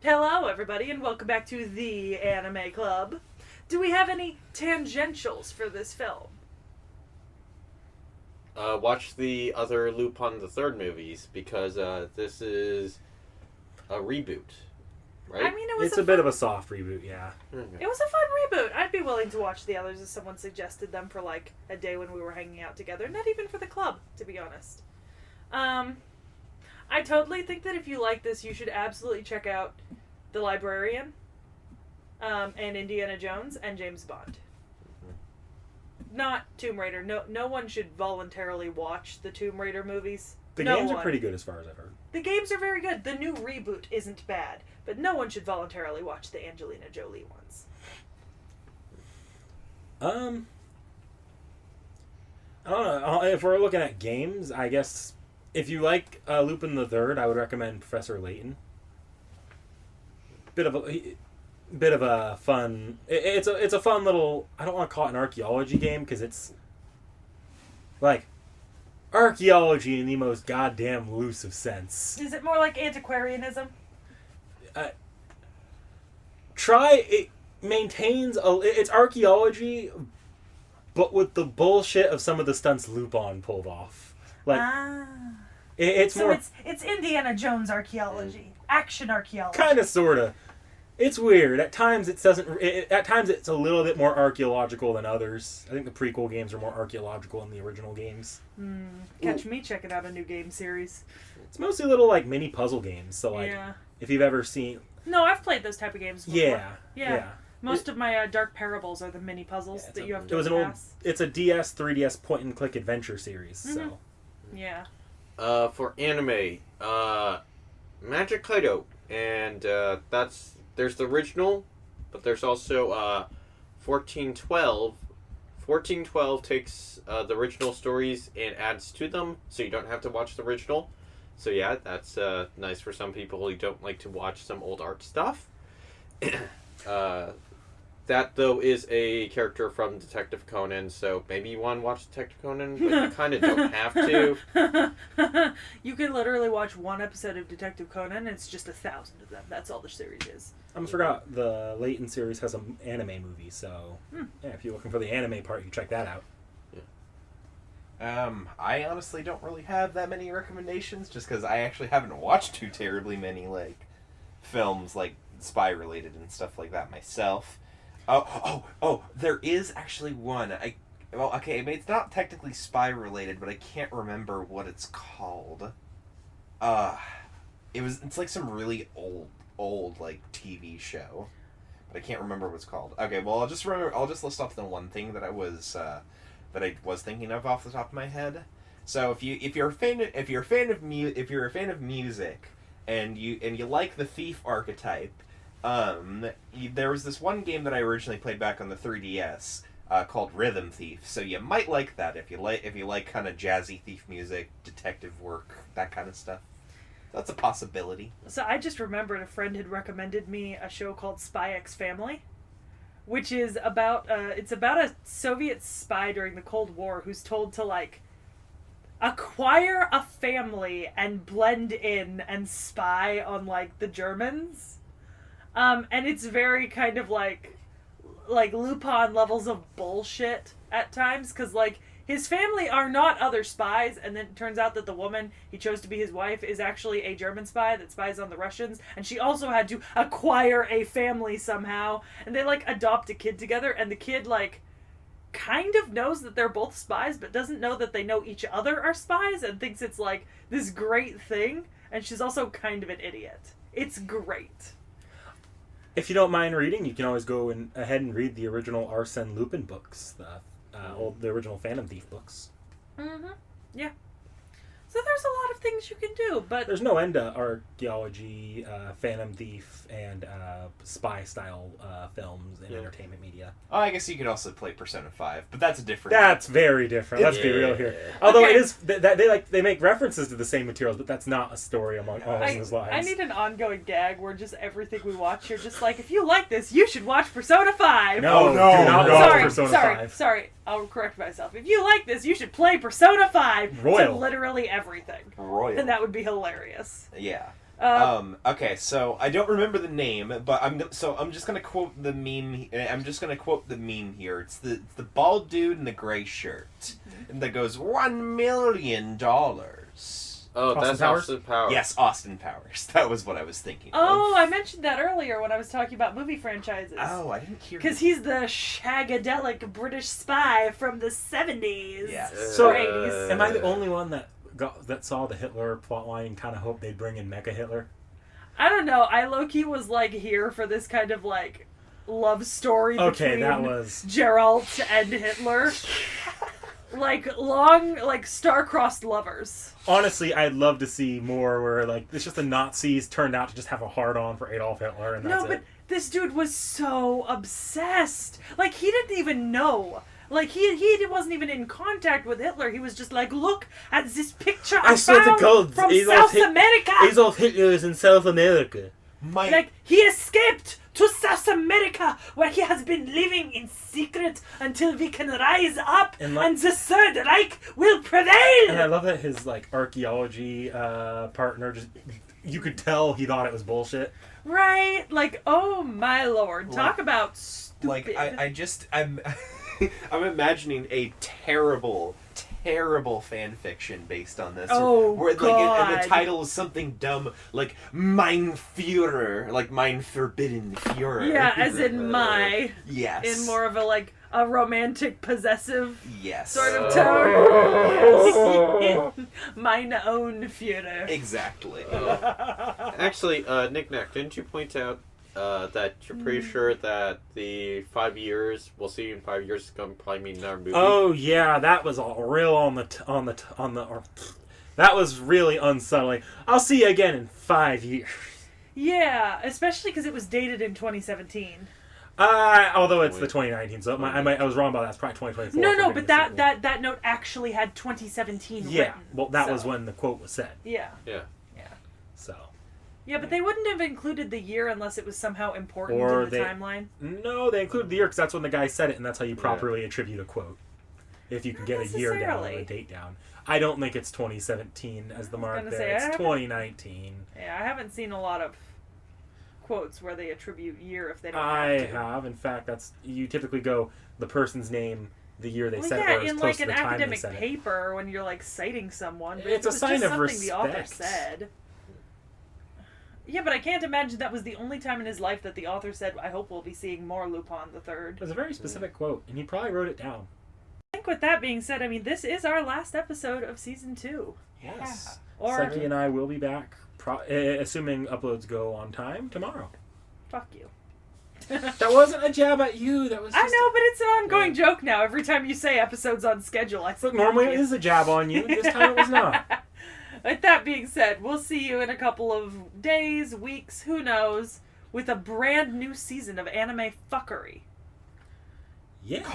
Hello, everybody, and welcome back to the Anime Club. Do we have any tangentials for this film? Watch the other Lupin the Third movies, because this is a reboot, right? I mean, it's a bit of a soft reboot, yeah. It was a fun reboot. I'd be willing to watch the others if someone suggested them for, like, a day when we were hanging out together. Not even for the club, to be honest. I totally think that if you like this, you should absolutely check out The Librarian, and Indiana Jones, and James Bond. Not Tomb Raider. No one should voluntarily watch the Tomb Raider movies. The games are pretty good as far as I've heard. The games are very good. The new reboot isn't bad, but no one should voluntarily watch the Angelina Jolie ones. I don't know. If we're looking at games, I guess if you like Lupin the Third, I would recommend Professor Layton. Bit of a fun. It's a fun little. I don't want to call it an archaeology game because it's like archaeology in the most goddamn loose of sense. Is it more like antiquarianism? It maintains it's archaeology, but with the bullshit of some of the stunts Lupin pulled off. Like it's so more. It's Indiana Jones archaeology, action archaeology. Kind of, sorta. It's weird. At times it doesn't. At times it's a little bit more archaeological than others. I think the prequel games are more archaeological than the original games. Catch me checking out a new game series. It's mostly little like mini puzzle games. So like, if you've ever seen. No, I've played those type of games before. Yeah. Most of my Dark Parables are the mini puzzles that you have to pass. It's a DS, 3DS point and click adventure series. So. Yeah. For anime, Magic Kaido, and there's the original, but there's also 1412. 1412 takes the original stories and adds to them, so you don't have to watch the original. So yeah, that's nice for some people who don't like to watch some old art stuff. That, though, is a character from Detective Conan, so maybe you want to watch Detective Conan, but you kind of don't have to. You can literally watch one episode of Detective Conan, and it's just 1,000 of them. That's all the series is. I almost forgot the Layton series has an anime movie, so yeah, if you're looking for the anime part, you can check that out. I honestly don't really have that many recommendations, just because I actually haven't watched too terribly many, like, films, like, spy-related and stuff like that myself. Oh, there is actually one. It's not technically spy-related, but I can't remember what it's called. It's like some really old, like, TV show, but I can't remember what it's called. Okay, well, I'll just list off the one thing that I was thinking of off the top of my head. So if you're a fan of music and you like the thief archetype, there was this one game that I originally played back on the 3DS called Rhythm Thief. So you might like that if you like kind of jazzy thief music, detective work, that kind of stuff. That's a possibility. So I just remembered a friend had recommended me a show called Spy X Family, which is about it's about a Soviet spy during the Cold War who's told to like acquire a family and blend in and spy on like the Germans. And it's very kind of like Lupin levels of bullshit at times, because like his family are not other spies, and then it turns out that the woman he chose to be his wife is actually a German spy that spies on the Russians, and she also had to acquire a family somehow, and they like adopt a kid together, and the kid like kind of knows that they're both spies, but doesn't know that they know each other are spies, and thinks it's like this great thing, and she's also kind of an idiot. It's great. If you don't mind reading, you can always go ahead and read the original Arsène Lupin books, the original Phantom Thief books. Yeah. So there's a lot of things you can do, but there's no end to archaeology, Phantom Thief, and spy-style films and entertainment media. Oh, I guess you could also play Persona 5, but that's a different. That's very different. Let's be real here. Although it is they make references to the same materials, but that's not a story among all those lives. I need an ongoing gag where just everything we watch, you're just like, if you like this, you should watch Persona 5. No, do not watch Persona 5. Sorry. I'll correct myself. If you like this, you should play Persona 5 to literally everything. Royal. And that would be hilarious. Yeah. Okay, so I don't remember the name, but I'm just gonna quote the meme. I'm just gonna quote the meme here. It's the bald dude in the gray shirt, and that goes $1 million. Oh, Austin that's Powers? Austin Powers. Yes, Austin Powers. That was what I was thinking. Oh, of. I mentioned that earlier when I was talking about movie franchises. Oh, I didn't hear. Because he's the shagadelic British spy from the 70s. Yes. So, or 80s. Am I the only one that saw the Hitler plotline and kind of hoped they'd bring in Mecha Hitler? I don't know. I low-key was like here for this kind of like love story between that was Geralt and Hitler. Like long, like star-crossed lovers. honestly, I'd love to see more where like it's just the Nazis turned out to just have a hard-on for Adolf Hitler, and that's No, but it. this dude was so obsessed. Like he didn't even know. Like he wasn't even in contact with Hitler. He was just like, look at this picture I found from South America. Adolf Hitler is in South America. Like he escaped to South America, where he has been living in secret until we can rise up, And and the Third Reich will prevail. And I love that his like archaeology partner you could tell he thought it was bullshit. Right? Like, oh my lord, talk about stupid. Like I'm I'm imagining a terrible fan fiction based on this. Oh, where, God. and the title is something dumb like Mein Führer, like Mein Forbidden Führer. Yeah, as in my, Yes. in more of a like a romantic possessive Yes. sort of tone. Mine own Führer. Exactly. Actually, Nick Nack, didn't you point out that you're pretty sure that the 5 years we'll see in 5 years is going to probably mean another movie? Oh yeah, that was all real that was really unsettling. I'll see you again in 5 years. Yeah, especially because it was dated in 2017. Although it's the 2019, so I was wrong about that. It's probably 2024. No, but that note actually had 2017 yeah. written. Well, that was when the quote was said. Yeah. Yeah. So. Yeah, but they wouldn't have included the year unless it was somehow important Or in the timeline. No, they included the year because that's when the guy said it, and that's how you properly attribute a quote. If you can get a year down or a date down. I don't think it's 2017 as the mark there. It's 2019. Yeah, I haven't seen a lot of quotes where they attribute year if they don't I have to. have. In fact, you typically go the person's name, the year they said it, yeah, or as in close like to an the time they academic said it. paper when you're like citing someone. But It's it a was sign just of something the author respect. said. Yeah, but I can't imagine that was the only time in his life that the author said, I hope we'll be seeing more Lupin the Third. It was a very specific quote, and he probably wrote it down. I think with that being said, I mean, this is our last episode of Season 2. Yes. Or, Seki and I will be back, assuming uploads go on time, tomorrow. fuck you. That wasn't a jab at you. That was. I Just know, but it's an ongoing joke now. Every time you say episodes on schedule, I say Look, normally thank it you. is a jab on you. This time it was not. With that being said, we'll see you in a couple of days, weeks, who knows, with a brand new season of anime fuckery. Yes.